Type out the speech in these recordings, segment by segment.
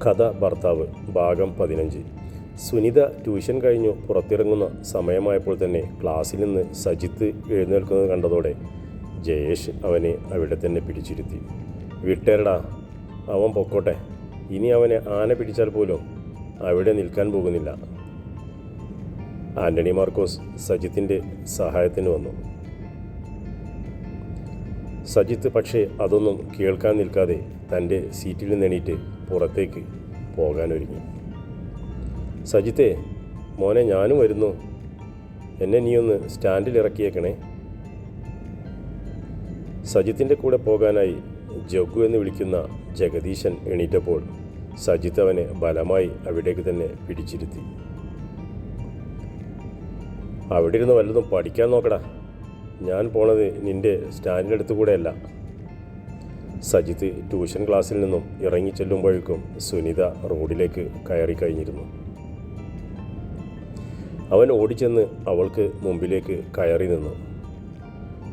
കഥ ഭർത്താവ് ഭാഗം 15. സുനിത ട്യൂഷൻ കഴിഞ്ഞു പുറത്തിറങ്ങുന്ന സമയമായപ്പോൾ തന്നെ ക്ലാസ്സിൽ നിന്ന് സജിത്ത് എഴുന്നേൽക്കുന്നത് കണ്ടതോടെ ജയേഷ് അവനെ അവിടെ തന്നെ പിടിച്ചിരുത്തി. വിട്ടേരടാ, അവൻ പൊക്കോട്ടെ, ഇനി അവനെ ആന പിടിച്ചാൽ പോലും അവിടെ നിൽക്കാൻ പോകുന്നില്ല. ആൻ്റണി മാർക്കോസ് സജിത്തിൻ്റെ സഹായത്തിന് വന്നു. സജിത്ത് പക്ഷേ അതൊന്നും കേൾക്കാൻ നിൽക്കാതെ തൻ്റെ സീറ്റിൽ നിന്നെണീറ്റ് പുറത്തേക്ക് പോകാനൊരുങ്ങി. സജിത്തേ മോനെ, ഞാനും വരുന്നു, എന്നെ നീയൊന്ന് സ്റ്റാൻഡിൽ ഇറക്കിയേക്കണേ. സജിത്തിൻ്റെ കൂടെ പോകാനായി ജഗ്ഗു എന്ന് വിളിക്കുന്ന ജഗദീശൻ എണീറ്റപ്പോൾ സജിത്ത് അവനെ ബലമായി അവിടേക്ക് തന്നെ പിടിച്ചിരുത്തി. അവിടെ ഇരുന്ന് വല്ലതും പഠിക്കാൻ നോക്കടാ, ഞാൻ പോണത് നിൻ്റെ സ്റ്റാൻഡിനടുത്ത് കൂടെയല്ല. സജിത്ത് ട്യൂഷൻ ക്ലാസ്സിൽ നിന്നും ഇറങ്ങിച്ചെല്ലുമ്പോഴേക്കും സുനിത റോഡിലേക്ക് കയറി കഴിഞ്ഞിരുന്നു. അവൻ ഓടിച്ചെന്ന് അവൾക്ക് മുമ്പിലേക്ക് കയറി നിന്നു.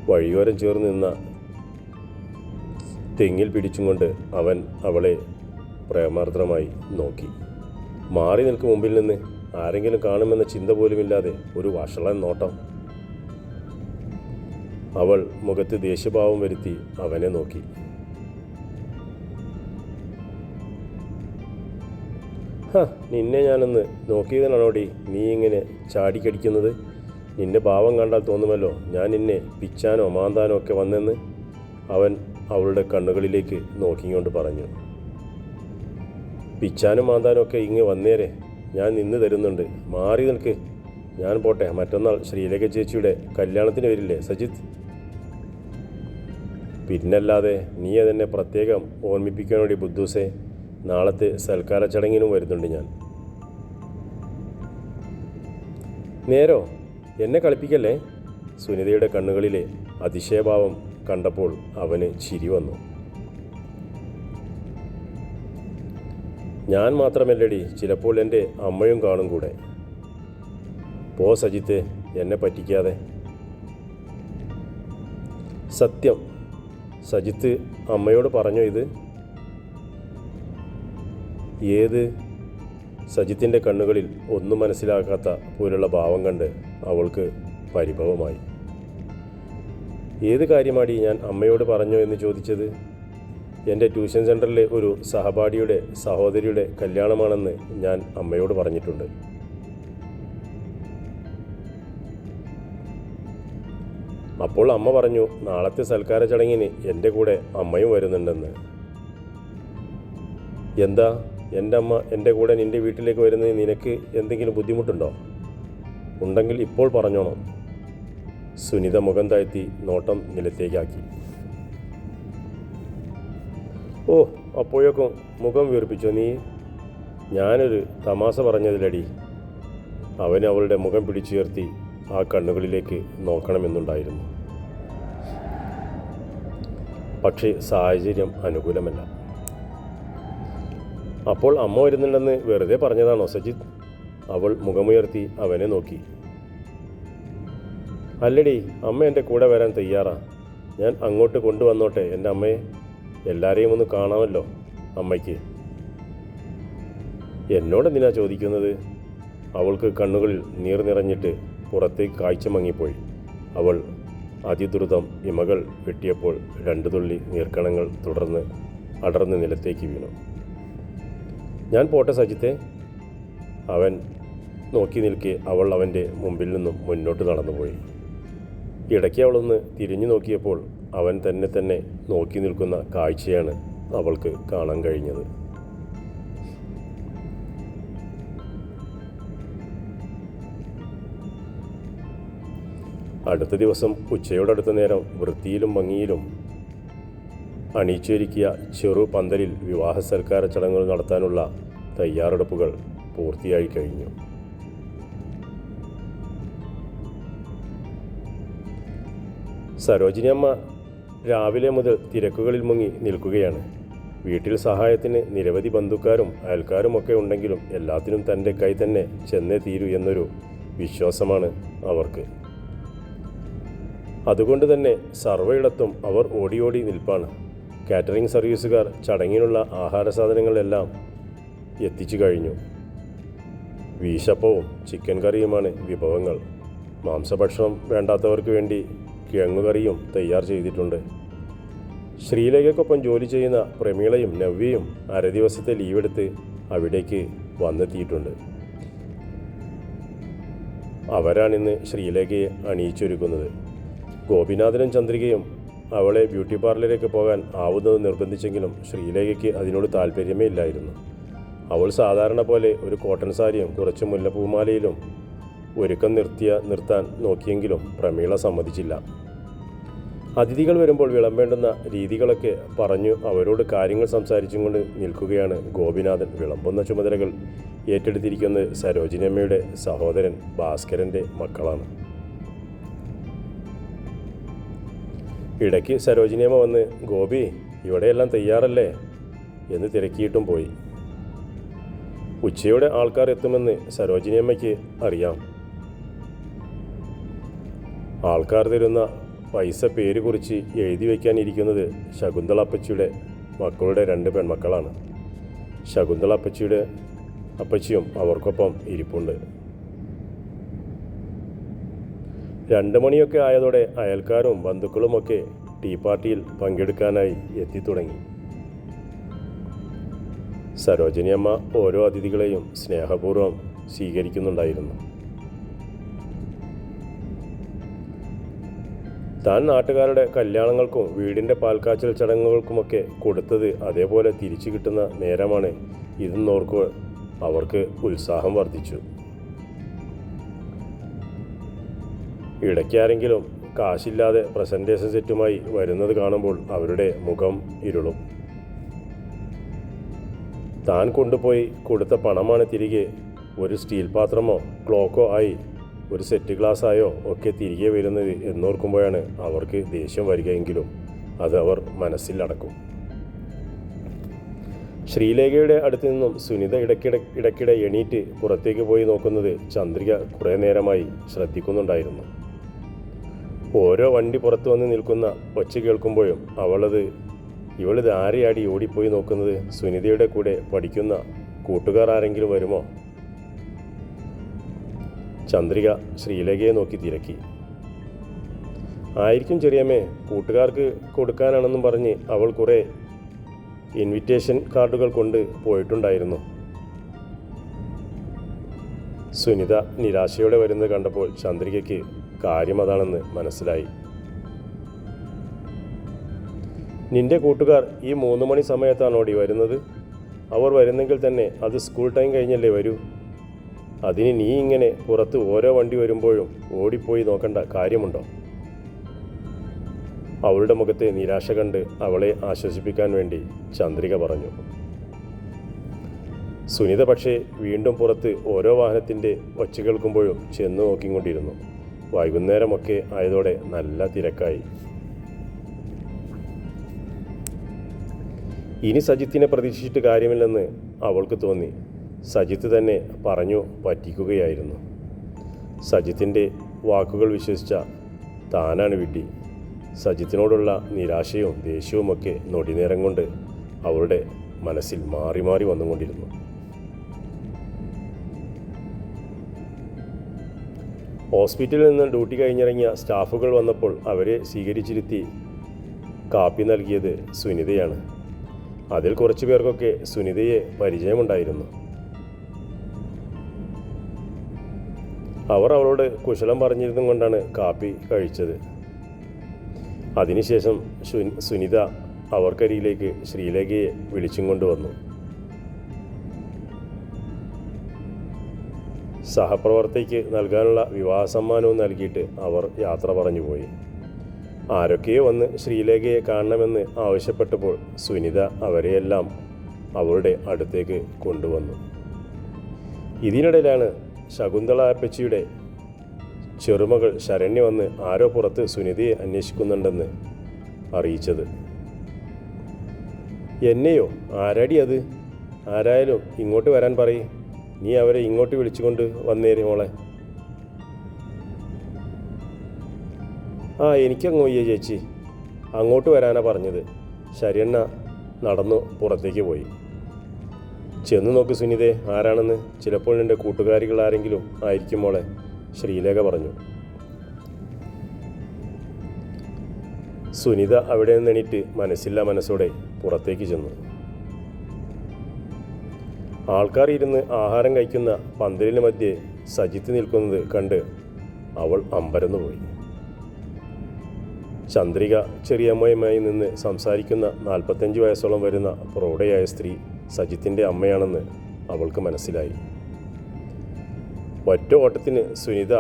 വഴിയോരം ചേർന്ന് നിന്ന തെങ്ങിൽ പിടിച്ചും കൊണ്ട് അവൻ അവളെ പ്രേമാർദ്രമായി നോക്കി. മാറി നിൽക്ക്, മുമ്പിൽ നിന്ന് ആരെങ്കിലും കാണുമെന്ന ചിന്ത പോലുമില്ലാതെ ഒരു വഷളൻ നോട്ടം. അവൾ മുഖത്ത് ദേഷ്യഭാവം വരുത്തി അവനെ നോക്കി. നിന്നെ ഞാനൊന്ന് നോക്കിയതിനാണോടി നീ ഇങ്ങനെ ചാടിക്കടിക്കുന്നത്? നിന്റെ ഭാവം കണ്ടാൽ തോന്നുമല്ലോ ഞാൻ നിന്നെ പിച്ചാനോ മാന്താനോ ഒക്കെ വന്നെന്ന്. അവൻ അവളുടെ കണ്ണുകളിലേക്ക് നോക്കിക്കൊണ്ട് പറഞ്ഞു. പിച്ചാനും മാന്താനും ഒക്കെ ഇങ്ങ് വന്നേരെ, ഞാൻ നിന്ന് തരുന്നുണ്ട്, മാറി നിൽക്ക്. ഞാൻ പോട്ടെ, മറ്റന്നാൾ ശ്രീലേഖ ചേച്ചിയുടെ കല്യാണത്തിന് വരില്ലേ സജിത്ത്? പിന്നല്ലാതെ, നീ അതെന്നെ പ്രത്യേകം ഓർമ്മിപ്പിക്കാനോടി ബുദ്ധൂസേ. നാളത്തെ സൽക്കാര ചടങ്ങിനും വരുന്നുണ്ട് ഞാൻ. നേരോ, എന്നെ കളിപ്പിക്കല്ലേ? സുനിതയുടെ കണ്ണുകളിലെ അതിശയഭാവം കണ്ടപ്പോൾ അവന് ചിരി വന്നു. ഞാൻ മാത്രമല്ലടി, ചിലപ്പോൾ എൻ്റെ അമ്മയും കാണും കൂടെ. പോ സജിത്ത്, എന്നെ പറ്റിക്കാതെ. സത്യം, സജിത്ത് അമ്മയോട് പറഞ്ഞോ ഇത്? ഏത്? സജിത്തിൻ്റെ കണ്ണുകളിൽ ഒന്നും മനസ്സിലാക്കാത്ത പോലുള്ള ഭാവം കണ്ട് അവൾക്ക് പരിഭവമായി. ഏത് കാര്യമാടി ഞാൻ അമ്മയോട് പറഞ്ഞോ എന്ന് ചോദിച്ചത്? എൻ്റെ ട്യൂഷൻ സെൻറ്ററിലെ ഒരു സഹപാഠിയുടെ സഹോദരിയുടെ കല്യാണമാണെന്ന് ഞാൻ അമ്മയോട് പറഞ്ഞിട്ടുണ്ട്. അപ്പോൾ അമ്മ പറഞ്ഞു നാളത്തെ സൽക്കാര ചടങ്ങിന് എൻ്റെ കൂടെ അമ്മയും വരുന്നുണ്ടെന്ന്. എന്താ, എൻ്റെ അമ്മ എൻ്റെ കൂടെ നിൻ്റെ വീട്ടിലേക്ക് വരുന്നത് നിനക്ക് എന്തെങ്കിലും ബുദ്ധിമുട്ടുണ്ടോ? ഉണ്ടെങ്കിൽ ഇപ്പോൾ പറഞ്ഞോണം. സുനിത മുഖം താഴ്ത്തി നോട്ടം നിലത്തേക്കാക്കി. ഓ, അപ്പോഴേക്കും മുഖം വീർപ്പിച്ചോ നീ? ഞാനൊരു തമാശ പറഞ്ഞതിലടി. അവന് അവളുടെ മുഖം പിടിച്ചുയർത്തി ആ കണ്ണുകളിലേക്ക് നോക്കണമെന്നുണ്ടായിരുന്നു. പക്ഷേ സാഹചര്യം അനുകൂലമല്ല. അപ്പോൾ അമ്മ വരുന്നുണ്ടെന്ന് വെറുതെ പറഞ്ഞതാണോ സജിത്ത്? അവൾ മുഖമുയർത്തി അവനെ നോക്കി. അല്ലടി, അമ്മ എൻ്റെ കൂടെ വരാൻ തയ്യാറാ. ഞാൻ അങ്ങോട്ട് കൊണ്ടുവന്നോട്ടെ എൻ്റെ അമ്മയെ. എല്ലാവരെയും ഒന്ന് കാണാമല്ലോ അമ്മയ്ക്ക്. എന്നോടെന്തിനാ ചോദിക്കുന്നത്? അവൾക്ക് കണ്ണുകളിൽ നീർ നിറഞ്ഞിട്ട് പുറത്തേക്ക് കാഴ്ച മങ്ങിപ്പോയി. അവൾ അതിദ്രുതം ഇമകൾ വെട്ടിയപ്പോൾ 2 തുള്ളി നീർക്കണങ്ങൾ തുടർന്ന് അടർന്ന് നിലത്തേക്ക് വീണു. ഞാൻ പോട്ടെ സജിത്തെ. അവൻ നോക്കി നിൽക്കെ അവൾ അവൻ്റെ മുമ്പിൽ നിന്നും മുന്നോട്ട് നടന്നുപോയി. ഇടയ്ക്ക് അവളൊന്ന് തിരിഞ്ഞു നോക്കിയപ്പോൾ അവൻ തന്നെ നോക്കി നിൽക്കുന്ന കാഴ്ചയാണ് അവൾക്ക് കാണാൻ കഴിഞ്ഞത്. അടുത്ത ദിവസം ഉച്ചയോടടുത്ത നേരം വൃത്തിയിലും ഭംഗിയിലും അണിയിച്ചൊരുക്കിയ ചെറു പന്തലിൽ വിവാഹ സൽക്കാര ചടങ്ങുകൾ നടത്താനുള്ള തയ്യാറെടുപ്പുകൾ പൂർത്തിയായി കഴിഞ്ഞു. സരോജിനി അമ്മ രാവിലെ മുതൽ തിരക്കുകളിൽ മുങ്ങി നിൽക്കുകയാണ്. വീട്ടിൽ സഹായത്തിന് നിരവധി ബന്ധുക്കാരും അയൽക്കാരുമൊക്കെ ഉണ്ടെങ്കിലും എല്ലാത്തിനും തൻ്റെ കൈ തന്നെ ചെന്നേ തീരൂ എന്നൊരു വിശ്വാസമാണ് അവർക്ക്. അതുകൊണ്ട് തന്നെ സർവ്വയിടത്തും അവർ ഓടി നിൽപ്പാണ്. കാറ്ററിംഗ് സർവീസുകാർ ചടങ്ങിനുള്ള ആഹാര സാധനങ്ങളെല്ലാം എത്തിച്ചു കഴിഞ്ഞു. വീശപ്പവും ചിക്കൻ കറിയുമാണ് വിഭവങ്ങൾ. മാംസഭക്ഷണം വേണ്ടാത്തവർക്ക് വേണ്ടി കിഴങ്ങുകറിയും തയ്യാർ ചെയ്തിട്ടുണ്ട്. ശ്രീലേഖയ്ക്കൊപ്പം ജോലി ചെയ്യുന്ന പ്രമീളയും നവ്യയും അര ദിവസത്തെ ലീവെടുത്ത് അവിടേക്ക് വന്നെത്തിയിട്ടുണ്ട്. അവരാണിന്ന് ശ്രീലേഖയെ അണിയിച്ചൊരുക്കുന്നത്. ഗോപിനാഥനും ചന്ദ്രികയും അവളെ ബ്യൂട്ടി പാർലറിലേക്ക് പോകാൻ ആവുന്നത് നിർബന്ധിച്ചെങ്കിലും ശ്രീലേഖയ്ക്ക് അതിനോട് താല്പര്യമേ ഇല്ലായിരുന്നു. അവൾ സാധാരണ പോലെ ഒരു കോട്ടൺ സാരിയും കുറച്ച് മുല്ലപ്പൂമാലയിലും ഒരുക്കം നിർത്താൻ നോക്കിയെങ്കിലും പ്രമീള സമ്മതിച്ചില്ല. അതിഥികൾ വരുമ്പോൾ വിളമ്പേണ്ടുന്ന രീതികളൊക്കെ പറഞ്ഞു അവരോട് കാര്യങ്ങൾ സംസാരിച്ചും കൊണ്ട് നിൽക്കുകയാണ് ഗോപിനാഥൻ. വിളമ്പുന്ന ചുമതലകൾ ഏറ്റെടുത്തിരിക്കുന്നത് സരോജിനിയമ്മയുടെ സഹോദരൻ ഭാസ്കരൻ്റെ മക്കളാണ്. ഇടയ്ക്ക് സരോജിനിയമ്മ വന്ന് ഗോപി ഇവിടെയെല്ലാം തയ്യാറല്ലേ എന്ന് തിരക്കിയിട്ടും പോയി. ഉച്ചയോടെ ആൾക്കാർ എത്തുമെന്ന് സരോജിനിയമ്മയ്ക്ക് അറിയാം. ആൾക്കാർ തരുന്ന പൈസ പേര് കുറിച്ച് എഴുതി വയ്ക്കാനിരിക്കുന്നത് ശകുന്തള അപ്പച്ചിയുടെ മക്കളുടെ 2 പെൺമക്കളാണ്. ശകുന്തള അപ്പച്ചിയും അവർക്കൊപ്പം ഇരിപ്പുണ്ട്. 2 മണിയൊക്കെ ആയതോടെ അയൽക്കാരും ബന്ധുക്കളുമൊക്കെ ടീ പാർട്ടിയിൽ പങ്കെടുക്കാനായി എത്തിത്തുടങ്ങി. സരോജിനിയമ്മ ഓരോ അതിഥികളെയും സ്നേഹപൂർവ്വം സ്വീകരിക്കുന്നുണ്ടായിരുന്നു. താൻ നാട്ടുകാരുടെ കല്യാണങ്ങൾക്കും വീടിൻ്റെ പാൽക്കാച്ചൽ ചടങ്ങുകൾക്കുമൊക്കെ കൊടുത്തത് അതേപോലെ തിരിച്ചു കിട്ടുന്ന നേരമാണ് ഇതെന്നോർക്ക് അവർക്ക് ഉത്സാഹം വർദ്ധിച്ചു. ഇടയ്ക്കാരെങ്കിലും കാശില്ലാതെ പ്രസൻറ്റേഷൻ സെറ്റുമായി വരുന്നത് കാണുമ്പോൾ അവരുടെ മുഖം ഇരുളും. താൻ കൊണ്ടുപോയി കൊടുത്ത പണമാണ് തിരികെ ഒരു സ്റ്റീൽ പാത്രമോ ക്ലോക്കോ ആയി ഒരു സെറ്റ് ഗ്ലാസ്സായോ ഒക്കെ തിരികെ വരുന്നത് എന്നോർക്കുമ്പോഴാണ് അവർക്ക് ദേഷ്യം വരികയെങ്കിലും അത് അവർ മനസ്സിൽ അടക്കും. ശ്രീലേഖയുടെ അടുത്ത് നിന്നും സുനിത ഇടയ്ക്കിടെ എണീറ്റ് പുറത്തേക്ക് പോയി നോക്കുന്നത് ചന്ദ്രിക കുറേ നേരമായി ശ്രദ്ധിക്കുന്നുണ്ടായിരുന്നു. ഓരോ വണ്ടി പുറത്തു വന്ന് നിൽക്കുന്ന ഒച്ച കേൾക്കുമ്പോഴും ഇവളിത് ആരെയാടി ഓടിപ്പോയി നോക്കുന്നത്? സുനിതയുടെ കൂടെ പഠിക്കുന്ന കൂട്ടുകാർ ആരെങ്കിലും വരുമോ? ചന്ദ്രിക ശ്രീലേഖയെ നോക്കി തിരക്കി. ആയിരിക്കും ചെറിയമ്മേ, കൂട്ടുകാർക്ക് കൊടുക്കാനാണെന്നും പറഞ്ഞ് അവൾ കുറേ ഇൻവിറ്റേഷൻ കാർഡുകൾ കൊണ്ട് പോയിട്ടുണ്ടായിരുന്നു. സുനിത നിരാശയോടെ വരുന്നത് കണ്ടപ്പോൾ ചന്ദ്രികയ്ക്ക് കാര്യം അതാണെന്ന് മനസ്സിലായി. നിന്റെ കൂട്ടുകാർ ഈ 3 മണി സമയത്താണോടി വരുന്നത്? അവർ വരുന്നെങ്കിൽ തന്നെ അത് സ്കൂൾ ടൈം കഴിഞ്ഞല്ലേ വരൂ. അതിന് നീ ഇങ്ങനെ പുറത്ത് ഓരോ വണ്ടി വരുമ്പോഴും ഓടിപ്പോയി നോക്കേണ്ട കാര്യമുണ്ടോ? അവളുടെ മുഖത്തെ നിരാശ കണ്ട് അവളെ ആശ്വസിപ്പിക്കാൻ വേണ്ടി ചന്ദ്രിക പറഞ്ഞു. സുനിത പക്ഷേ വീണ്ടും പുറത്ത് ഓരോ വാഹനത്തിൻ്റെ ഒച്ച കേൾക്കുമ്പോഴും ചെന്ന് നോക്കിക്കൊണ്ടിരുന്നു. വൈകുന്നേരമൊക്കെ ആയതോടെ നല്ല തിരക്കായി. ഇനി സജിത്തിനെ പ്രതീക്ഷിച്ചിട്ട് കാര്യമില്ലെന്ന് അവൾക്ക് തോന്നി. സജിത്ത് തന്നെ പറഞ്ഞു പറ്റിക്കുകയായിരുന്നു. സജിത്തിൻ്റെ വാക്കുകൾ വിശ്വസിച്ച താനാണ് വിഡ്ഢി. സജിത്തിനോടുള്ള നിരാശയും ദേഷ്യവുമൊക്കെ നൊടിനേരം കൊണ്ട് അവളുടെ മനസ്സിൽ മാറി മാറി വന്നുകൊണ്ടിരുന്നു. ഹോസ്പിറ്റലിൽ നിന്ന് ഡ്യൂട്ടി കഴിഞ്ഞിറങ്ങിയ സ്റ്റാഫുകൾ വന്നപ്പോൾ അവരെ സ്വീകരിച്ചിരുത്തി കാപ്പി നൽകിയത് സുനിതയാണ്. അതിൽ കുറച്ചു പേർക്കൊക്കെ സുനിതയെ പരിചയമുണ്ടായിരുന്നു. അവർ അവളോട് കുശലം പറഞ്ഞിരുന്നും കൊണ്ടാണ് കാപ്പി കഴിച്ചത്. അതിനുശേഷം സുനിത അവർക്കരിയിലേക്ക് ശ്രീലേഖയെ വിളിച്ചും കൊണ്ടുവന്നു. സഹപ്രവർത്തകയ്ക്ക് നൽകാനുള്ള വിവാഹ സമ്മാനവും നൽകിയിട്ട് അവർ യാത്ര പറഞ്ഞുപോയി. ആരൊക്കെയോ വന്ന് ശ്രീലേഖയെ കാണണമെന്ന് ആവശ്യപ്പെട്ടപ്പോൾ സുനിത അവരെയെല്ലാം അവളുടെ അടുത്തേക്ക് കൊണ്ടുവന്നു. ഇതിനിടയിലാണ് ശകുന്തള അപ്പച്ചിയുടെ ചെറുമകൾ ശരണ്യ വന്ന് ആരോ പുറത്ത് സുനിതയെ അന്വേഷിക്കുന്നുണ്ടെന്ന് അറിയിച്ചത്. എന്നെയോ? ആരാടി അത്? ആരായാലും ഇങ്ങോട്ട് വരാൻ പറയും. നീ അവരെ ഇങ്ങോട്ട് വിളിച്ചുകൊണ്ട് വന്നേരെ മോളെ. ആ, എനിക്കങ്ങ് വയ്യ ചേച്ചി, അങ്ങോട്ട് വരാനാ പറഞ്ഞത്. ശരണ്യ നടന്നു പുറത്തേക്ക് പോയി. ചെന്ന് നോക്ക് സുനിതേ, ആരാണെന്ന്. ചിലപ്പോൾ എൻ്റെ കൂട്ടുകാരികൾ ആരെങ്കിലും ആയിരിക്കും മോളെ, ശ്രീലേഖ പറഞ്ഞു. സുനിത അവിടെ നിന്ന് എണീറ്റ് മനസ്സില്ലാ മനസ്സോടെ പുറത്തേക്ക് ചെന്നു. ആൾക്കാർ ഇരുന്ന് ആഹാരം കഴിക്കുന്ന പന്തലിന് മധ്യേ സജിത്ത് നിൽക്കുന്നത് കണ്ട് അവൾ അമ്പരന്നുപോയി. ചന്ദ്രിക ചെറിയമ്മയുമായി നിന്ന് സംസാരിക്കുന്ന 45 വയസ്സോളം വരുന്ന പ്രൗഢയായ സ്ത്രീ സജിത്തിൻ്റെ അമ്മയാണെന്ന് അവൾക്ക് മനസ്സിലായി. ഒറ്റ ഓട്ടത്തിന് സുനിത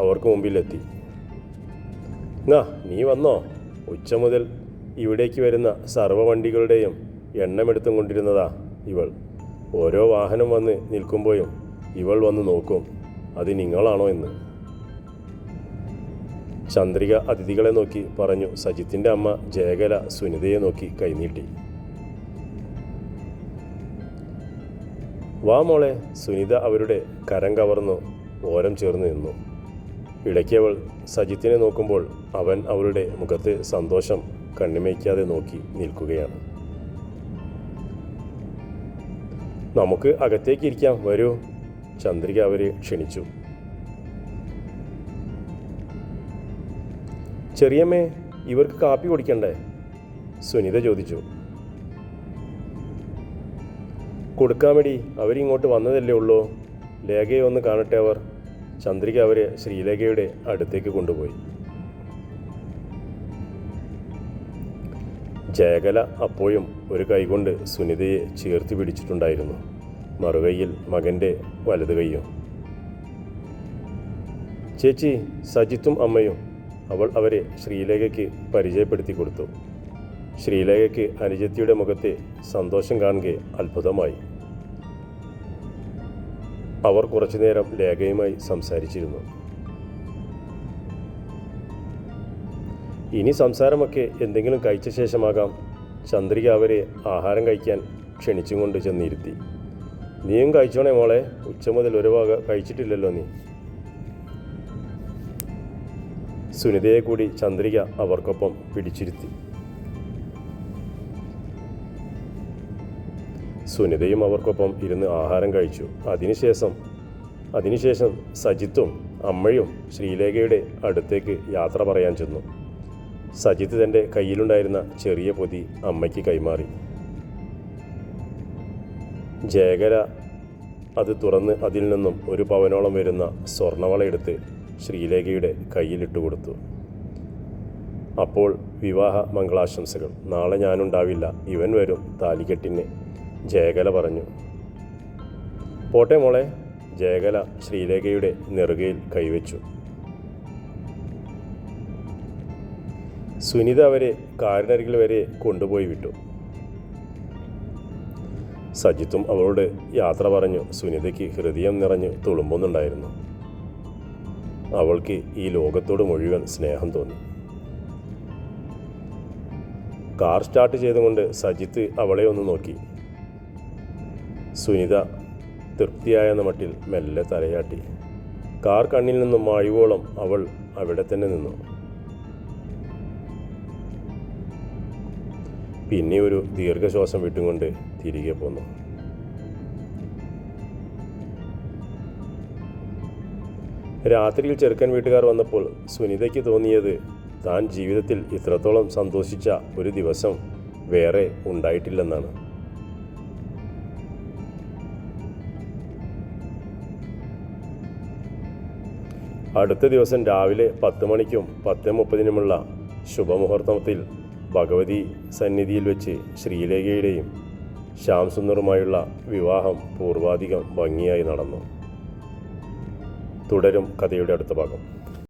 അവർക്ക് മുമ്പിലെത്തി. നീ വന്നോ? ഉച്ച മുതൽ ഇവിടേക്ക് വരുന്ന സർവ്വ വണ്ടികളുടെയും എണ്ണമെടുത്തും കൊണ്ടിരുന്നതാ ഇവൾ. ഓരോ വാഹനം വന്ന് നിൽക്കുമ്പോഴും ഇവൾ വന്ന് നോക്കും അത് നിങ്ങളാണോ എന്ന്. ചന്ദ്രിക അതിഥികളെ നോക്കി പറഞ്ഞു. സജിത്തിൻ്റെ അമ്മ ജയകല സുനിതയെ നോക്കി കൈനീട്ടി. വാ മോളെ. സുനിത അവരുടെ കരം കവർന്നു ഓരം ചേർന്ന് നിന്നു. ഇടയ്ക്ക് അവൾ സജിത്തിനെ നോക്കുമ്പോൾ അവൻ അവളുടെ മുഖത്ത് സന്തോഷം കണ്ണിമയ്ക്കാതെ നോക്കി നിൽക്കുകയാണ്. നമുക്ക് അകത്തേക്ക് ഇരിക്കാം, വരൂ. ചന്ദ്രിക അവരെ ക്ഷണിച്ചു. ചെറിയമ്മേ, ഇവർക്ക് കാപ്പി കുടിക്കണ്ടേ? സുനിത ചോദിച്ചു. കൊടുക്കാമടി, അവരിങ്ങോട്ട് വന്നതല്ലേ ഉള്ളൂ. ലേഖയെ ഒന്ന് കാണട്ടെ അവർ. ചന്ദ്രിക അവരെ ശ്രീലേഖയുടെ അടുത്തേക്ക് കൊണ്ടുപോയി. ജയകല അപ്പോഴും ഒരു കൈകൊണ്ട് സുനിതയെ ചേർത്ത് പിടിച്ചിട്ടുണ്ടായിരുന്നു, മറുകൈയിൽ മകൻ്റെ വലത് കൈയും. ചേച്ചി, സജിത്തും അമ്മയും. അവൾ അവരെ ശ്രീലേഖയ്ക്ക് പരിചയപ്പെടുത്തി കൊടുത്തു. ശ്രീലേഖയ്ക്ക് അനുജത്തിയുടെ മുഖത്തെ സന്തോഷം കാണുക അത്ഭുതമായി. അവർ കുറച്ചുനേരം ലേഖയുമായി സംസാരിച്ചിരുന്നു. ഇനി സംസാരമൊക്കെ എന്തെങ്കിലും കഴിച്ച ശേഷമാകാം. ചന്ദ്രിക അവരെ ആഹാരം കഴിക്കാൻ ക്ഷണിച്ചും കൊണ്ട് ചെന്നിരുത്തി. നീയും കഴിച്ചോണേ മോളെ, ഉച്ച മുതൽ ഒരു വക കഴിച്ചിട്ടില്ലല്ലോ നീ. സുനിതയെ കൂടി ചന്ദ്രിക അവർക്കൊപ്പം പിടിച്ചിരുത്തി. സുനിതയും അവർക്കൊപ്പം ഇരുന്ന് ആഹാരം കഴിച്ചു. അതിനുശേഷം സജിത്തും അമ്മയും ശ്രീലേഖയുടെ അടുത്തേക്ക് യാത്ര പറയാൻ ചെന്നു. സജിത്ത് തൻ്റെ കയ്യിലുണ്ടായിരുന്ന ചെറിയ പൊതി അമ്മയ്ക്ക് കൈമാറി. ജയകല അത് തുറന്ന് അതിൽ നിന്നും 1 പവനോളം വരുന്ന സ്വർണവളയെടുത്ത് ശ്രീലേഖയുടെ കയ്യിലിട്ട് കൊടുത്തു. അപ്പോൾ വിവാഹ മംഗളാശംസകൾ. നാളെ ഞാനുണ്ടാവില്ല, ഇവൻ വരും താലികെട്ടിന്, ജയകല പറഞ്ഞു. പോട്ടെ മോളെ. ജയകല ശ്രീലേഖയുടെ നെറുകയിൽ കൈവച്ചു. സുനിത അവരെ കാറിനരികിൽ വരെ കൊണ്ടുപോയി വിട്ടു. സജിത്തും അവളോട് യാത്ര പറഞ്ഞു. സുനിതയ്ക്ക് ഹൃദയം നിറഞ്ഞ് തുളുമ്പുന്നുണ്ടായിരുന്നു. അവൾക്ക് ഈ ലോകത്തോട് മുഴുവൻ സ്നേഹം തോന്നി. കാർ സ്റ്റാർട്ട് ചെയ്തുകൊണ്ട് സജിത്ത് അവളെ ഒന്ന് നോക്കി. സുനിത തൃപ്തിയായെന്ന മട്ടിൽ മെല്ലെ തലയാട്ടി. കാർ കണ്ണിൽ നിന്നും മായുവോളം അവൾ അവിടെ തന്നെ നിന്നു. പിന്നെ ഒരു ദീർഘശ്വാസം വിട്ടുകൊണ്ട് തിരികെ പോന്നു. രാത്രിയിൽ ചെറുക്കൻ വീട്ടുകാർ വന്നപ്പോൾ സുനിതയ്ക്ക് തോന്നിയത് താൻ ജീവിതത്തിൽ ഇത്രത്തോളം സന്തോഷിച്ച ഒരു ദിവസം വേറെ ഉണ്ടായിട്ടില്ലെന്നാണ്. അടുത്ത ദിവസം രാവിലെ 10 മണിക്കും 10:30-നുമുള്ള ശുഭമുഹൂർത്തത്തിൽ ഭഗവതി സന്നിധിയിൽ വെച്ച് ശ്രീലേഖയുടെയും ശ്യാം സുന്ദറുമായുള്ള വിവാഹം പൂർവാധികം ഭംഗിയായി നടന്നു. തുടരും കഥയുടെ അടുത്ത ഭാഗം.